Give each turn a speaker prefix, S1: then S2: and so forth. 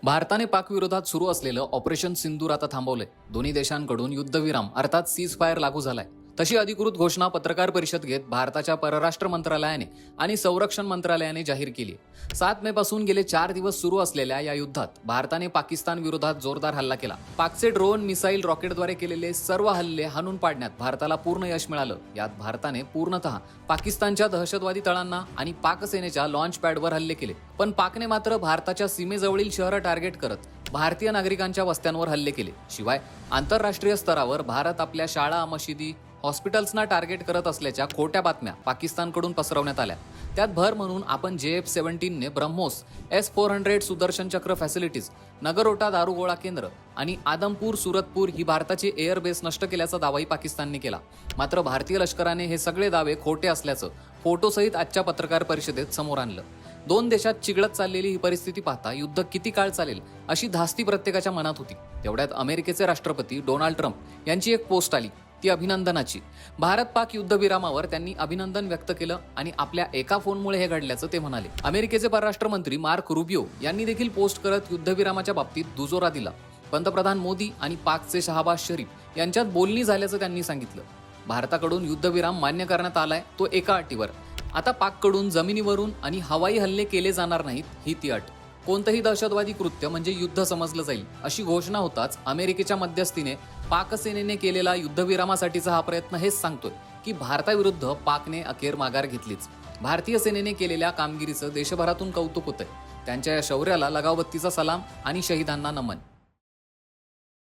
S1: भारताने पाकविरोधात सुरू असलेलं ऑपरेशन सिंदूर आता थांबवलंय. दोन्ही देशांकडून युद्धविराम अर्थात सीज फायर लागू झालाय. तशी अधिकृत घोषणा पत्रकार परिषद घेत भारताच्या परराष्ट्र मंत्रालयाने आणि संरक्षण मंत्रालयाने जाहीर केली. 7 मे पासून गेले 4 दिवस सुरू असलेल्या या युद्धात भारताने पाकिस्तान विरोधात जोरदार हल्ला केला. पाकचे ड्रोन, मिसाईल, रॉकेटद्वारे केलेले सर्व हल्ले हाणून पाडण्यात भारताला पूर्ण यश मिळालं. यात भारताने पूर्णतः पाकिस्तानच्या दहशतवादी तळांना आणि पाक सेनेच्या लॉन्च पॅडवर हल्ले केले. पण पाकने मात्र भारताच्या सीमेजवळील शहरं टार्गेट करत भारतीय नागरिकांच्या वस्त्यांवर हल्ले केले. शिवाय आंतरराष्ट्रीय स्तरावर भारत आपल्या शाळा, मशिदी, हॉस्पिटल्सना टार्गेट करत असल्याच्या खोट्या बातम्या पाकिस्तानकडून पसरवण्यात आल्या. त्यात भर म्हणून आपण JF-17 ने ब्रह्मोस, S-400 सुदर्शन चक्र फॅसिलिटीज, नगरोटा दारुगोळा केंद्र आणि आदमपूर सुरतपूर ही भारताची एअरबेस नष्ट केल्याचा दावाही पाकिस्तानने केला. मात्र भारतीय लष्कराने हे सगळे दावे खोटे असल्याचं फोटोसहित आजच्या पत्रकार परिषदेत समोर आणलं. 2 देशात चिघळत चाललेली ही परिस्थिती पाहता युद्ध किती काळ चालेल अशी धास्ती प्रत्येकाच्या मनात होती. तेवढ्यात अमेरिकेचे राष्ट्रपती डोनाल्ड ट्रम्प यांची एक पोस्ट आली, ती अभिनंदनाची. भारत पाक युद्धविरामावर त्यांनी अभिनंदन व्यक्त केलं आणि आपल्या एका फोनमुळे हे घडल्याचं ते म्हणाले. अमेरिकेचे परराष्ट्र मंत्री मार्क रुबियो यांनी देखील पोस्ट करत युद्धविरामाच्या बाबतीत दुजोरा दिला. पंतप्रधान मोदी आणि पाकचे शहाबाज शरीफ यांच्यात बोलणी झाल्याचं त्यांनी सांगितलं. भारताकडून युद्धविराम मान्य करण्यात आलाय, तो एका अटीवर. आता पाककडून जमिनीवरून आणि हवाई हल्ले केले जाणार नाहीत, ही ती अट. कोणतंही दहशतवादी कृत्य म्हणजे युद्ध समजलं जाईल अशी घोषणा होताच अमेरिकेच्या मध्यस्थीने पाक सेनेने केलेला युद्धविरामासाठीचा हा प्रयत्न हेच सांगतोय की भारताविरुद्ध पाकने अखेर माघार घेतलीच. भारतीय सेनेने केलेल्या कामगिरीचं देशभरातून कौतुक होतंय. त्यांच्या या शौर्याला लगावबत्तीचा सलाम आणि शहीदांना नमन.